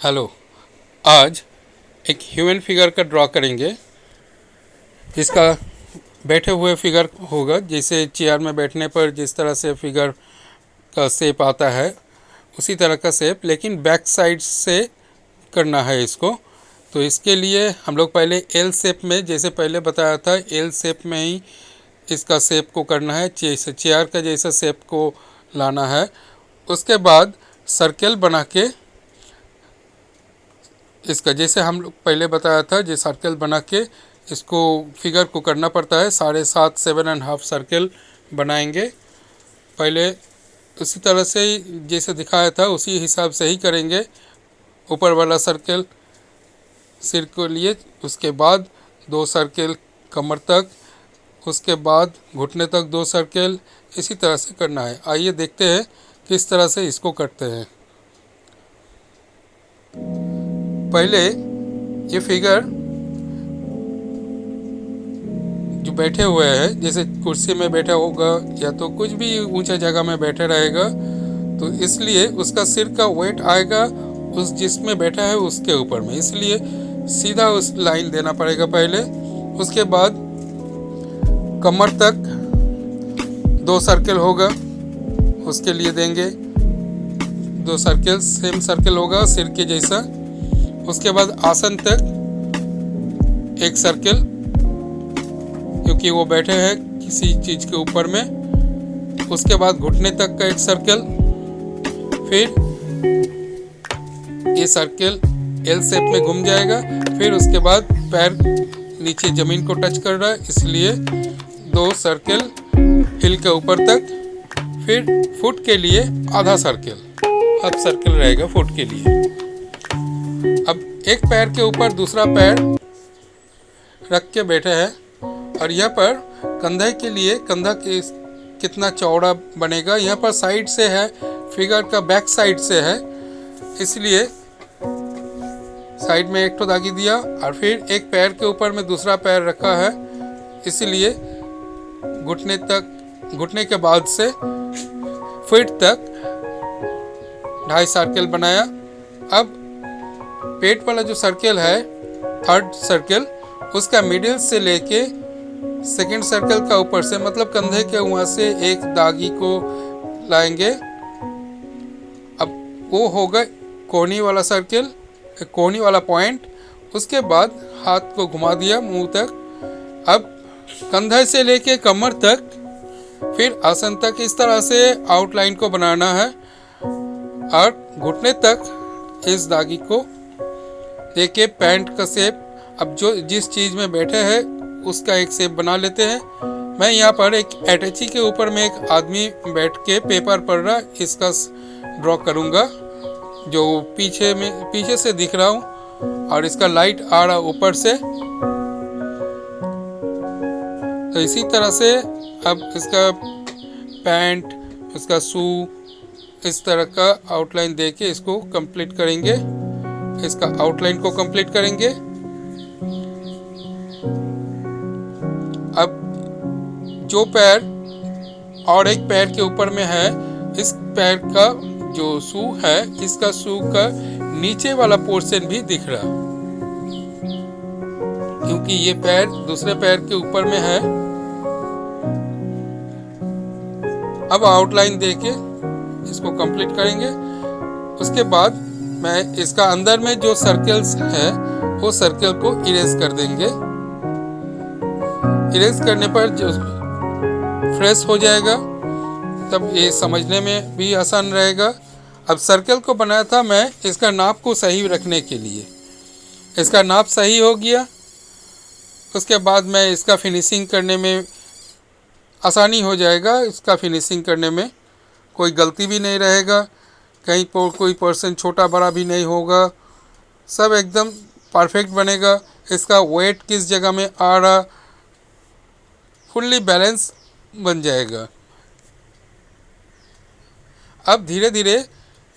Hello. आज एक human figure का ड्रॉ करेंगे जिसका बैठे हुए फिगर होगा। जैसे चेयर में बैठने पर जिस तरह से फिगर का शेप आता है उसी तरह का शेप, लेकिन बैक साइड से करना है इसको। तो इसके लिए हम लोग पहले एल शेप में, जैसे पहले बताया था, एल शेप में ही इसका शेप को करना है। जैसे चेयर का जैसा शेप को लाना है। उसके बाद सर्कल बना के इसका, जैसे हम लोग पहले बताया था, जो सर्कल बना के इसको फिगर को करना पड़ता है। 7.5 7.5 सर्कल बनाएंगे पहले। उसी तरह से जैसे दिखाया था उसी हिसाब से ही करेंगे। ऊपर वाला सर्कल सिर के लिए, उसके बाद 2 सर्कल कमर तक, उसके बाद घुटने तक 2 सर्कल। इसी तरह से करना है। आइए देखते हैं किस तरह से इसको करते हैं। पहले ये फिगर जो बैठे हुए हैं, जैसे कुर्सी में बैठा होगा या तो कुछ भी ऊंचा जगह में बैठा रहेगा, तो इसलिए उसका सिर का वेट आएगा उस जिसमें बैठा है उसके ऊपर में, इसलिए सीधा उस लाइन देना पड़ेगा पहले। उसके बाद कमर तक 2 सर्कल होगा, उसके लिए देंगे 2 सर्कल, सेम सर्कल होगा सिर के जैसा। उसके बाद आसन तक 1 सर्कल, क्योंकि वो बैठे हैं किसी चीज़ के ऊपर में। उसके बाद घुटने तक का 1 सर्कल, फिर ये सर्कल एल शेप में घूम जाएगा। फिर उसके बाद पैर नीचे ज़मीन को टच कर रहा है, इसलिए 2 सर्कल हिल के ऊपर तक। फिर फुट के लिए आधा सर्कल, हाफ सर्कल रहेगा फुट के लिए। अब एक पैर के ऊपर दूसरा पैर रख के बैठे हैं, और यहाँ पर कंधे के लिए, कंधा के कितना चौड़ा बनेगा, यहाँ पर साइड से है, फिगर का बैक साइड से है, इसलिए साइड में एक तो दागी दिया। और फिर एक पैर के ऊपर में दूसरा पैर रखा है, इसलिए घुटने तक, घुटने के बाद से फीट तक 2.5 सर्कल बनाया। अब पेट वाला जो सर्कल है, 3rd सर्कल, उसका मिडिल से लेके 2nd सर्कल का ऊपर से, मतलब कंधे के वहाँ से एक दागी को लाएंगे। अब वो होगा कोहनी वाला सर्कल, कोहनी वाला पॉइंट। उसके बाद हाथ को घुमा दिया मुंह तक। अब कंधे से लेके कमर तक, फिर आसन तक, इस तरह से आउटलाइन को बनाना है। और घुटने तक इस दागी को देके पैंट का शेप, अब जो जिस चीज़ में बैठे हैं उसका एक शेप बना लेते हैं। मैं यहाँ पर एक अटैची के ऊपर में एक आदमी बैठ के पेपर पढ़ रहा, इसका ड्रॉ करूँगा, जो पीछे से दिख रहा हूँ, और इसका लाइट आ रहा ऊपर से। तो इसी तरह से अब इसका पैंट, इसका शू, इस तरह का आउटलाइन देके इसको कंप्लीट करेंगे। इसका आउटलाइन को कंप्लीट करेंगे। अब जो पैर और एक पैर के ऊपर में है, इस पैर का जो शू है, इसका शू का नीचे वाला पोर्शन भी दिख रहा, क्योंकि ये पैर दूसरे पैर के ऊपर में है। अब आउटलाइन देके इसको कंप्लीट करेंगे। उसके बाद मैं इसका अंदर में जो सर्कल्स है वो सर्कल को इरेज कर देंगे। इरेज करने पर जो फ्रेश हो जाएगा, तब ये समझने में भी आसान रहेगा। अब सर्कल को बनाया था मैं इसका नाप को सही रखने के लिए, इसका नाप सही हो गया। उसके बाद मैं इसका फिनिशिंग करने में आसानी हो जाएगा। इसका फिनिशिंग करने में कोई गलती भी नहीं रहेगा, कहीं पर कोई पर्सन छोटा बड़ा भी नहीं होगा, सब एकदम परफेक्ट बनेगा। इसका वेट किस जगह में आ रहा, फुल्ली बैलेंस बन जाएगा। अब धीरे धीरे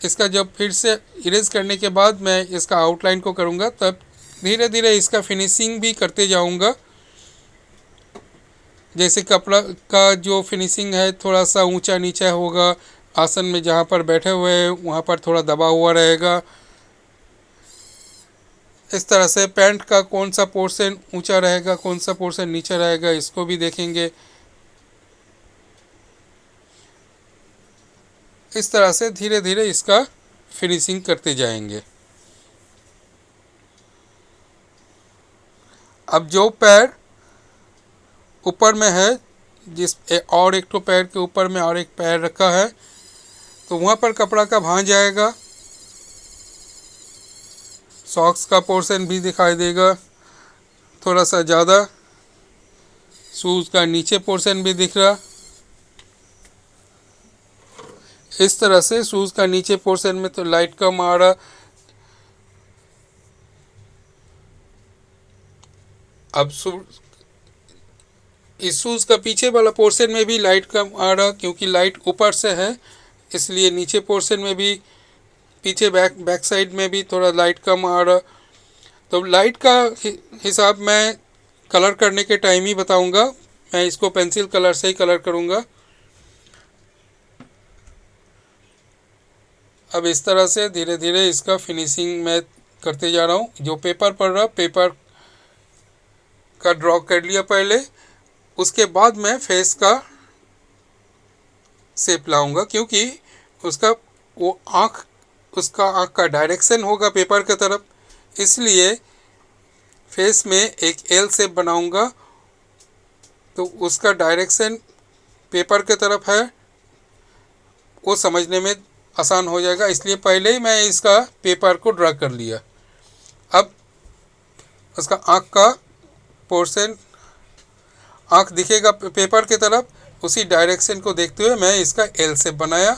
इसका जब फिर से इरेज करने के बाद मैं इसका आउटलाइन को करूँगा, तब धीरे धीरे इसका फिनिशिंग भी करते जाऊँगा। जैसे कपड़ा का जो फिनिशिंग है थोड़ा सा ऊंचा नीचा होगा, आसन में जहाँ पर बैठे हुए हैं वहाँ पर थोड़ा दबा हुआ रहेगा, इस तरह से पैंट का कौन सा पोर्शन ऊंचा रहेगा, कौन सा पोर्शन नीचा रहेगा, इसको भी देखेंगे। इस तरह से धीरे धीरे इसका फिनिशिंग करते जाएंगे। अब जो पैर ऊपर में है, और एक तो पैर के ऊपर में और एक पैर रखा है, तो वहाँ पर कपड़ा का भांज जाएगा। सॉक्स का पोर्शन भी दिखाई देगा थोड़ा सा ज़्यादा। शूज़ का नीचे पोर्शन भी दिख रहा। इस तरह से शूज़ का नीचे पोर्शन में तो लाइट कम आ रहा। अब इस शूज़ का पीछे वाला पोर्शन में भी लाइट कम आ रहा, क्योंकि लाइट ऊपर से है, इसलिए नीचे पोर्शन में भी, पीछे बैक साइड में भी थोड़ा लाइट कम आ रहा। तो लाइट का हिसाब मैं कलर करने के टाइम ही बताऊंगा। मैं इसको पेंसिल कलर से ही कलर करूंगा। अब इस तरह से धीरे धीरे इसका फिनिशिंग मैं करते जा रहा हूँ। जो पेपर पड़ रहा, पेपर का ड्रॉ कर लिया पहले, उसके बाद मैं फेस का शेप लाऊंगा, क्योंकि उसका आँख का डायरेक्शन होगा पेपर की तरफ, इसलिए फेस में एक एल शेप बनाऊंगा, तो उसका डायरेक्शन पेपर की तरफ है, वो समझने में आसान हो जाएगा। इसलिए पहले ही मैं इसका पेपर को ड्रा कर लिया। अब उसका आँख का पोर्शन, आँख दिखेगा पेपर की तरफ, उसी डायरेक्शन को देखते हुए मैं इसका एल शेप बनाया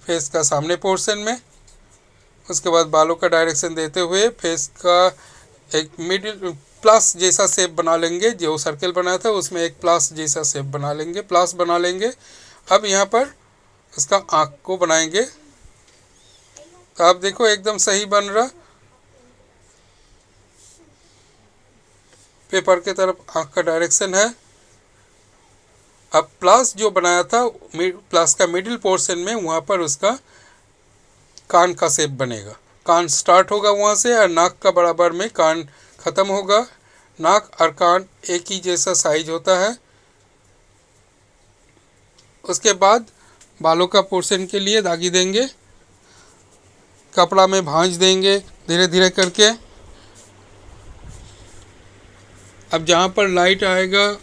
फेस का सामने पोर्शन में। उसके बाद बालों का डायरेक्शन देते हुए फेस का एक मिडिल प्लस जैसा शेप बना लेंगे। जो सर्कल बनाया था उसमें एक प्लस जैसा शेप बना लेंगे, प्लस बना लेंगे। अब यहाँ पर इसका आँख को बनाएंगे। तो आप देखो एकदम सही बन रहा। पेपर की तरफ आँख का डायरेक्शन है। अब प्लस जो बनाया था, प्लस का मिडिल पोर्शन में, वहाँ पर उसका कान का शेप बनेगा। कान स्टार्ट होगा वहाँ से और नाक का बराबर में कान ख़त्म होगा। नाक और कान एक ही जैसा साइज होता है। उसके बाद बालों का पोर्शन के लिए दागी देंगे, कपड़ा में भांज देंगे धीरे धीरे करके। अब जहाँ पर लाइट आएगा,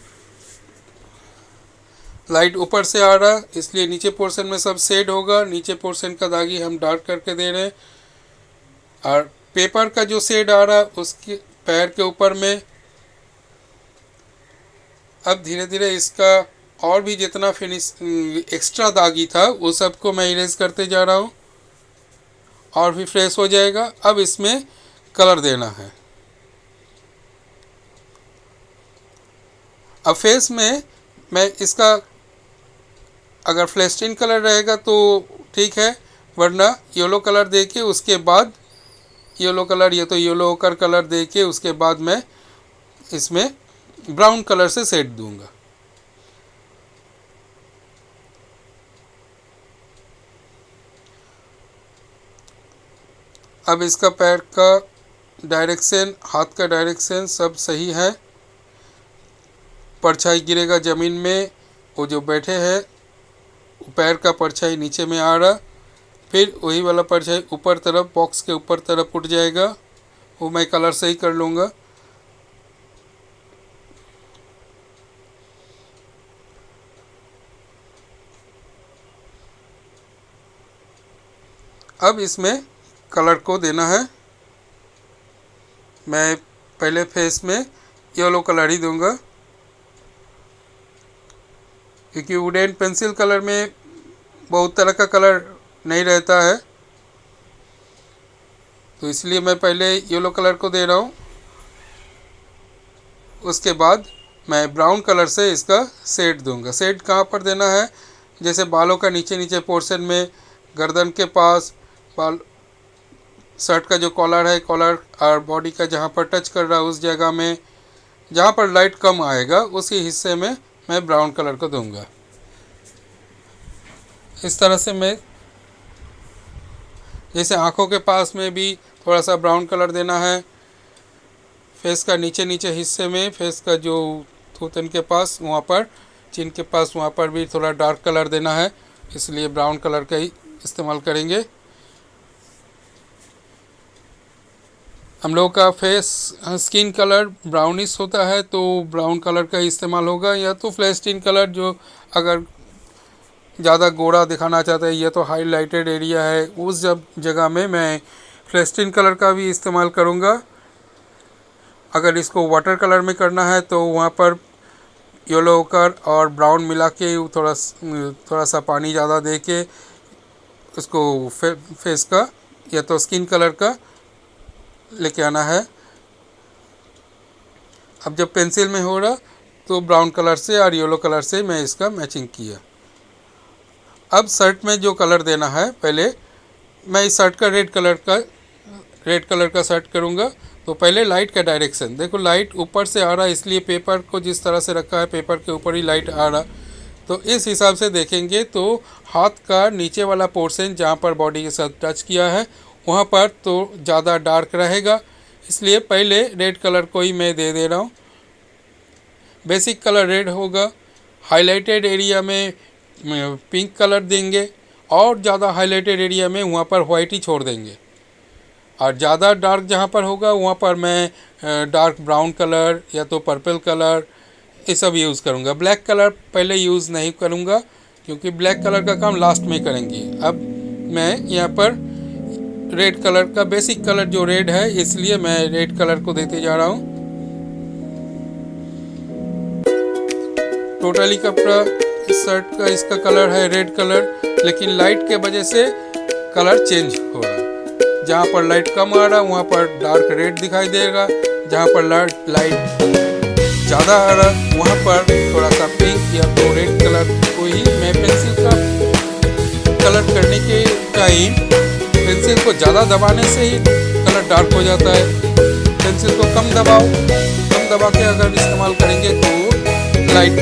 लाइट ऊपर से आ रहा, इसलिए नीचे पोर्शन में सब शेड होगा। नीचे पोर्शन का दागी हम डार्क करके दे रहे हैं, और पेपर का जो शेड आ रहा उसके पैर के ऊपर में। अब धीरे धीरे इसका और भी जितना एक्स्ट्रा दागी था वो सबको मैं इरेज करते जा रहा हूँ, और भी फ्रेश हो जाएगा। अब इसमें कलर देना है। अब फेस में मैं इसका, अगर फ्लेस्टिन कलर रहेगा तो ठीक है, वरना येलो कलर देके उसके बाद येलो कलर, ये तो येलो ओकर कलर देके उसके बाद मैं इसमें ब्राउन कलर से शेड दूंगा। अब इसका पैर का डायरेक्शन, हाथ का डायरेक्शन सब सही है। परछाई गिरेगा ज़मीन में, वो जो बैठे हैं पैर का परछाई नीचे में आ रहा, फिर वही वाला परछाई ऊपर तरफ, बॉक्स के ऊपर तरफ उठ जाएगा। वो मैं कलर से ही कर लूँगा। अब इसमें कलर को देना है। मैं पहले फेस में येलो कलर ही दूंगा, क्योंकि वुडन पेंसिल कलर में बहुत तरह का कलर नहीं रहता है, तो इसलिए मैं पहले येलो कलर को दे रहा हूँ। उसके बाद मैं ब्राउन कलर से इसका शेड दूंगा। शेड कहाँ पर देना है, जैसे बालों का नीचे नीचे पोर्शन में, गर्दन के पास, बाल शर्ट का जो कॉलर है, कॉलर और बॉडी का जहाँ पर टच कर रहा है उस जगह में, जहाँ पर लाइट कम आएगा उसी हिस्से में मैं ब्राउन कलर को दूंगा। इस तरह से मैं, जैसे आँखों के पास में भी थोड़ा सा ब्राउन कलर देना है, फेस का नीचे नीचे हिस्से में, फेस का जो थूथन के पास वहाँ पर, चिन के पास, वहाँ पर भी थोड़ा डार्क कलर देना है, इसलिए ब्राउन कलर का ही इस्तेमाल करेंगे। हम लोगों का फेस स्किन कलर ब्राउनिश होता है तो ब्राउन कलर का ही इस्तेमाल होगा, या तो फ्लैश स्किन कलर जो अगर ज़्यादा गोरा दिखाना चाहता है, या तो हाईलाइटेड एरिया है, उस जगह में मैं फ्लैश स्किन कलर का भी इस्तेमाल करूँगा। अगर इसको वाटर कलर में करना है तो वहाँ पर येलो कर और ब्राउन मिला के थोड़ा सा पानी ज़्यादा दे के उसको फेस का या तो स्किन कलर का लेके आना है। अब जब पेंसिल में हो रहा तो ब्राउन कलर से और येलो कलर से मैं इसका मैचिंग किया। अब शर्ट में जो कलर देना है, पहले मैं इस शर्ट का रेड कलर का शर्ट करूँगा। तो पहले लाइट का डायरेक्शन देखो, लाइट ऊपर से आ रहा है, इसलिए पेपर को जिस तरह से रखा है पेपर के ऊपर ही लाइट आ रहा, तो इस हिसाब से देखेंगे तो हाथ का नीचे वाला पोर्शन जहाँ पर बॉडी के साथ टच किया है वहाँ पर तो ज़्यादा डार्क रहेगा, इसलिए पहले रेड कलर को ही मैं दे रहा हूँ। बेसिक कलर रेड होगा। हाईलाइटेड एरिया में पिंक कलर देंगे और ज़्यादा हाईलाइटेड एरिया में वहाँ पर वाइट ही छोड़ देंगे, और ज़्यादा डार्क जहाँ पर होगा वहाँ पर मैं डार्क ब्राउन कलर या तो पर्पल कलर ये सब यूज़ करूँगा। ब्लैक कलर पहले यूज़ नहीं करूँगा क्योंकि ब्लैक कलर का काम लास्ट में करेंगे। अब मैं यहाँ पर रेड कलर का, बेसिक कलर जो रेड है, इसलिए मैं रेड कलर को देते जा रहा हूँ। टोटली कपड़ा इस शर्ट का, इसका कलर है रेड कलर, लेकिन लाइट के वजह से कलर चेंज हो रहा है। जहाँ पर लाइट कम आ रहा वहाँ पर डार्क रेड दिखाई देगा, जहाँ पर लाइट ज़्यादा आ रहा वहाँ पर थोड़ा सा पिंक या तो रेड कलर को ही मैं पेंसिल का कलर करने के टाइम पेंसिल को ज़्यादा दबाने से ही कलर डार्क हो जाता है। पेंसिल को कम दबाओ, कम दबा के अगर इस्तेमाल करेंगे तो लाइट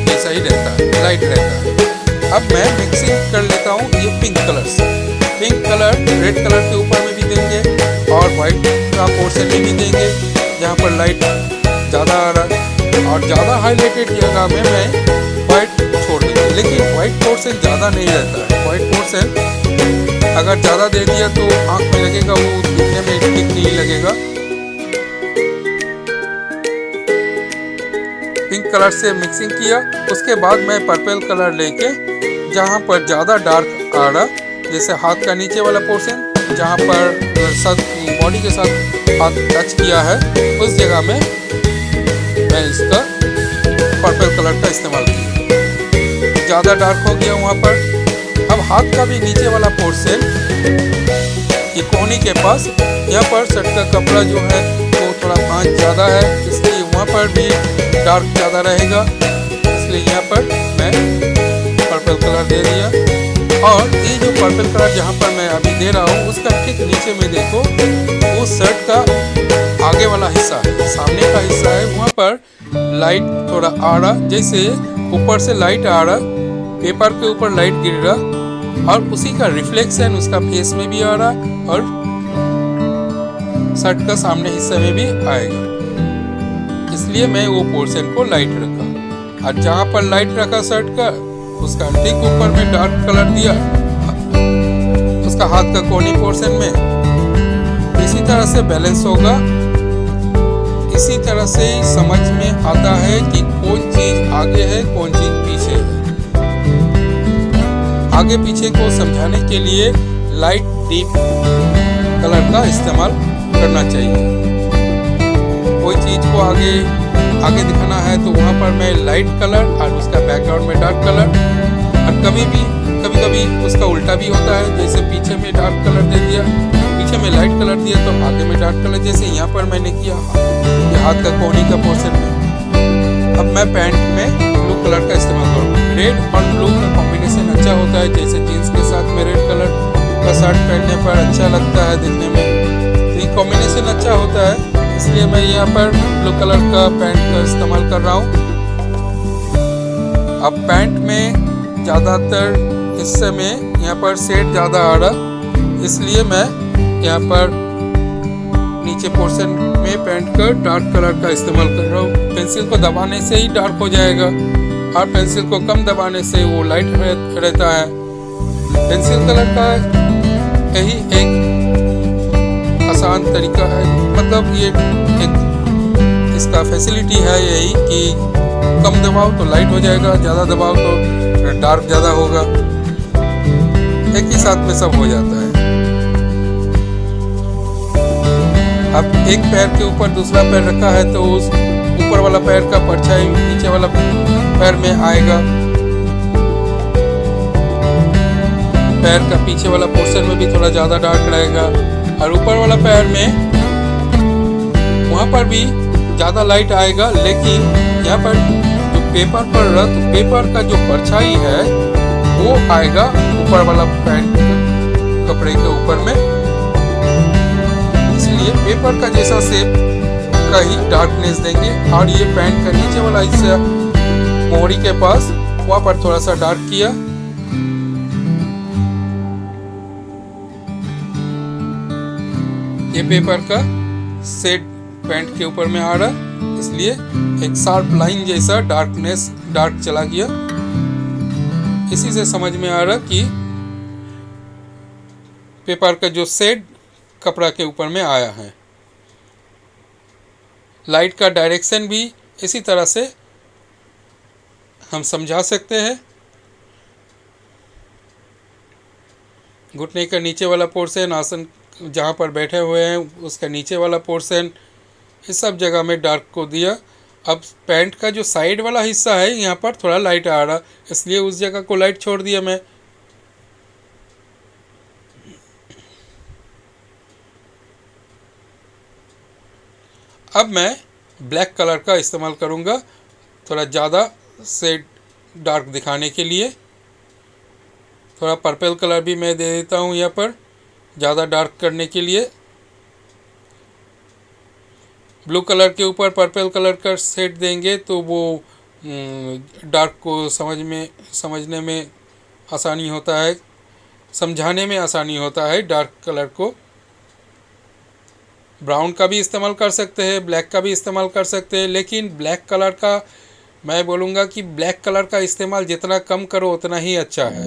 ऐसा ही रहता है, लाइट रहता है। अब मैं मिक्सिंग कर लेता हूँ ये पिंक कलर से। पिंक कलर रेड कलर के ऊपर में भी देंगे और वाइट का पोर्शन में भी देंगे जहाँ पर लाइट ज़्यादा आ रहा है, और ज़्यादा हाईलाइटेड जगह में मैं वाइट छोड़ दूँगा, लेकिन वाइट पोर्शन ज़्यादा नहीं रहता है। वाइट पोर्शन अगर ज़्यादा दे दिया तो आँख में लगेगा, वो दिखने में ठीक नहीं लगेगा। पिंक कलर से मिक्सिंग किया, उसके बाद मैं पर्पल कलर लेके जहाँ पर ज़्यादा डार्क आ रहा, जैसे हाथ का नीचे वाला पोर्शन जहाँ पर बॉडी के साथ हाथ टच किया है उस जगह में मैं इसका पर्पल कलर का इस्तेमाल किया। ज़्यादा डार्क हो गया वहाँ पर। अब हाथ का भी नीचे वाला पोर्शन ये कोहनी के पास, यहाँ पर शर्ट का कपड़ा जो है वो थोड़ा भांज ज़्यादा है, इसलिए वहाँ पर भी डार्क ज़्यादा रहेगा, इसलिए यहाँ पर मैं पर्पल कलर दे दिया। और ये जो पर्पल कलर जहाँ पर मैं अभी दे रहा हूँ उसका ठीक नीचे में देखो, वो शर्ट का आगे वाला हिस्सा है, सामने का हिस्सा है, वहाँ पर लाइट थोड़ा आ रहा, जैसे ऊपर से लाइट आ रहा, पेपर के ऊपर लाइट गिर रहा और उसी का रिफ्लेक्शन उसका फेस में भी आ रहा और शर्ट का सामने हिस्से में भी आएगा, इसलिए मैं वो पोर्शन को लाइट रखा। और जहाँ पर लाइट रखा शर्ट का उसका ठीक ऊपर में डार्क कलर दिया, उसका हाथ का कोनी पोर्शन में। इसी तरह से बैलेंस होगा, इसी तरह से समझ में आता है कि कौन चीज आगे है कौन चीज पीछे है। आगे पीछे को समझाने के लिए लाइट डीप कलर का इस्तेमाल करना चाहिए। कोई चीज को आगे दिखाना है तो वहाँ पर मैं लाइट कलर और उसका बैकग्राउंड में डार्क कलर, और कभी कभी उसका उल्टा भी होता है, जैसे पीछे में डार्क कलर दे दिया, पीछे में लाइट कलर दिया तो आगे में डार्क कलर, जैसे यहाँ पर मैंने किया ये हाथ का कोहनी का पोर्शन में। अब मैं पैंट में ब्लू कलर का इस्तेमाल करूँगा। रेड और ब्लू का कॉम्बिनेशन अच्छा होता है, जैसे जीन्स के साथ में रेड कलर का शर्ट पहनने पर अच्छा लगता है दिखने में, तो ये कॉम्बिनेशन अच्छा होता है, इसलिए मैं यहाँ पर ब्लू कलर का पैंट का इस्तेमाल कर रहा हूँ। अब पैंट में ज़्यादातर हिस्से में यहाँ पर शेड ज़्यादा आ रहा, इसलिए मैं यहाँ पर नीचे पोर्शन में पैंट का डार्क कलर का इस्तेमाल कर रहा हूँ। पेंसिल को दबाने से ही डार्क हो जाएगा और पेंसिल को कम दबाने से वो लाइट रहता है। पेंसिल कलर का यही एक आसान तरीका है, मतलब ये एक इसका फैसिलिटी है यही कि कम दबाओ तो लाइट हो जाएगा, ज़्यादा दबाओ तो डार्क ज़्यादा होगा। एक ही साथ में सब हो जाता है। अब एक पैर के ऊपर दूसरा पैर रखा है तो उस ऊपर वाला पैर का परछाई नीचे वाला पैर में आएगा। पैर का पीछे वाला पोर्शन में भी थोड़ा ज़्यादा डार्क रहेगा और ऊपर वाला पैर में वहाँ पर भी ज़्यादा लाइट आएगा, लेकिन यहाँ पर जो पेपर पर रहा तो पेपर का जो परछाई है वो आएगा ऊपर वाला पैंट कपड़े के ऊपर में, इसलिए पेपर का जैसा शेप का ही डार्कनेस देंगे। और ये पैंट का नीचे वाला हिस्सा मोहरी के पास वहाँ पर थोड़ा सा डार्क किया। ये पेपर का शेड पैंट के ऊपर में आ रहा, इसलिए एक शार्प लाइन जैसा डार्क चला गया। इसी से समझ में आ रहा कि पेपर का जो शेड कपड़ा के ऊपर में आया है। लाइट का डायरेक्शन भी इसी तरह से हम समझा सकते हैं। घुटने का नीचे वाला पोर्शन, आसन जहाँ पर बैठे हुए हैं उसका नीचे वाला पोर्शन, इस सब जगह में डार्क को दिया। अब पैंट का जो साइड वाला हिस्सा है यहाँ पर थोड़ा लाइट आ रहा, इसलिए उस जगह को लाइट छोड़ दिया मैं। अब मैं ब्लैक कलर का इस्तेमाल करूँगा थोड़ा ज़्यादा शेड डार्क दिखाने के लिए। थोड़ा पर्पल कलर भी मैं दे देता हूँ यहाँ पर ज़्यादा डार्क करने के लिए। ब्लू कलर के ऊपर पर्पल कलर का शेड देंगे तो वो डार्क को समझने में आसानी होता है, समझाने में आसानी होता है डार्क कलर को। ब्राउन का भी इस्तेमाल कर सकते हैं, ब्लैक का भी इस्तेमाल कर सकते हैं, लेकिन ब्लैक कलर का मैं बोलूँगा कि ब्लैक कलर का इस्तेमाल जितना कम करो उतना ही अच्छा है।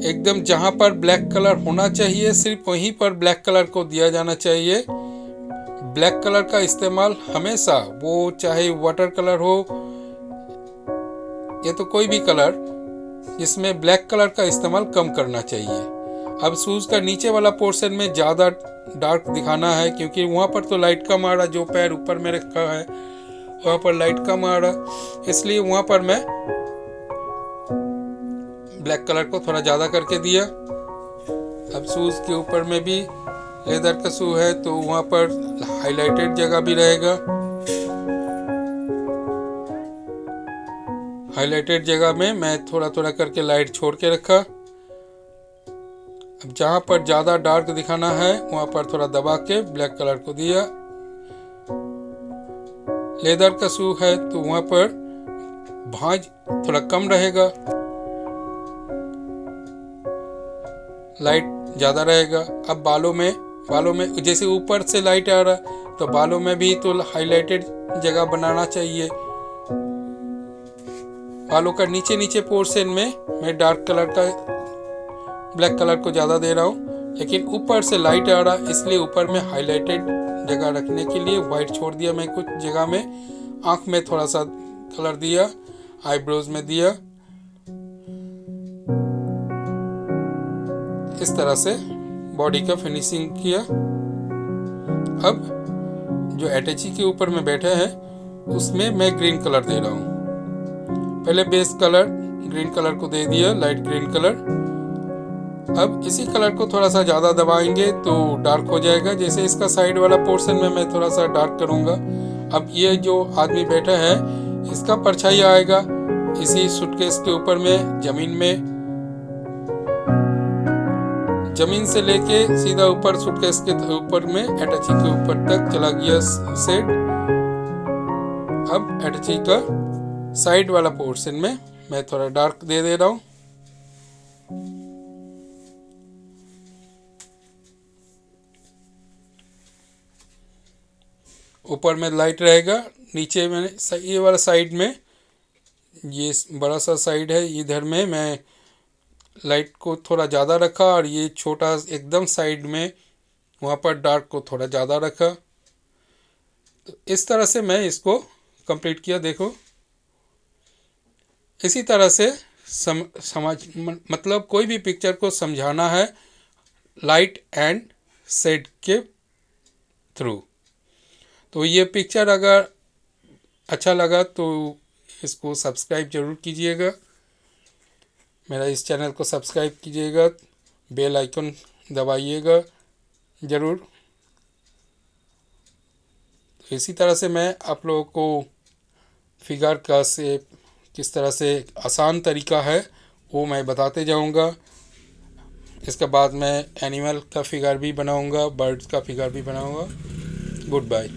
एकदम जहाँ पर ब्लैक कलर होना चाहिए सिर्फ वहीं पर ब्लैक कलर को दिया जाना चाहिए। ब्लैक कलर का इस्तेमाल हमेशा, वो चाहे वाटर कलर हो या तो कोई भी कलर, जिसमें ब्लैक कलर का इस्तेमाल कम करना चाहिए। अब शूज़ का नीचे वाला पोर्शन में ज़्यादा डार्क दिखाना है क्योंकि वहाँ पर तो लाइट कम आ रहा, जो पैर ऊपर में रखा है वहाँ पर लाइट कम आ रहा, इसलिए वहाँ पर मैं ब्लैक कलर को थोड़ा ज़्यादा करके दिया। अब शूज़ के ऊपर में भी लेदर का शू है तो वहाँ पर हाईलाइटेड जगह भी रहेगा। हाईलाइटेड जगह में मैं थोड़ा थोड़ा करके लाइट छोड़ के रखा। अब जहाँ पर ज़्यादा डार्क दिखाना है वहाँ पर थोड़ा दबा के ब्लैक कलर को दिया। लेदर का शू है तो वहाँ पर भांज थोड़ा कम रहेगा, लाइट ज़्यादा रहेगा। अब बालों में जैसे ऊपर से लाइट आ रहा तो बालों में भी तो हाईलाइटेड जगह बनाना चाहिए। बालों का नीचे पोर्शन में मैं डार्क कलर का ब्लैक कलर को ज़्यादा दे रहा हूँ, लेकिन ऊपर से लाइट आ रहा इसलिए ऊपर में हाईलाइटेड जगह रखने के लिए वाइट छोड़ दिया मैं कुछ जगह में। आँख में थोड़ा सा कलर दिया, आईब्रोज में दिया। इस तरह से बॉडी का फिनिशिंग किया। अब जो अटैची के ऊपर में बैठे हैं उसमें मैं ग्रीन कलर दे रहा हूँ। पहले बेस कलर ग्रीन कलर को दे दिया, लाइट ग्रीन कलर। अब इसी कलर को थोड़ा सा ज़्यादा दबाएंगे तो डार्क हो जाएगा। जैसे इसका साइड वाला पोर्शन में मैं थोड़ा सा डार्क करूँगा। अब ये जो आदमी बैठा है इसका परछाई आएगा इसी सूटकेस के ऊपर में, जमीन से लेके सीधा ऊपर सूटकेस के ऊपर में अटैची के ऊपर तक चला गया शेड। अब अटैची का साइड वाला पोर्शन में मैं थोड़ा डार्क दे रहा हूँ। ऊपर में लाइट रहेगा, नीचे मैंने ये वाला साइड में, ये बड़ा सा साइड है, इधर में मैं लाइट को थोड़ा ज़्यादा रखा और ये छोटा एकदम साइड में वहाँ पर डार्क को थोड़ा ज़्यादा रखा। तो इस तरह से मैं इसको कंप्लीट किया। देखो इसी तरह से मतलब कोई भी पिक्चर को समझाना है लाइट एंड शेड के थ्रू। तो ये पिक्चर अगर अच्छा लगा तो इसको सब्सक्राइब ज़रूर कीजिएगा, मेरा इस चैनल को सब्सक्राइब कीजिएगा, बेल आइकन दबाइएगा ज़रूर। तो इसी तरह से मैं आप लोगों को फिगर का से किस तरह से आसान तरीका है वो मैं बताते जाऊंगा। इसके बाद मैं एनिमल का फिगर भी बनाऊंगा, बर्ड्स का फिगर भी बनाऊंगा। Good bye.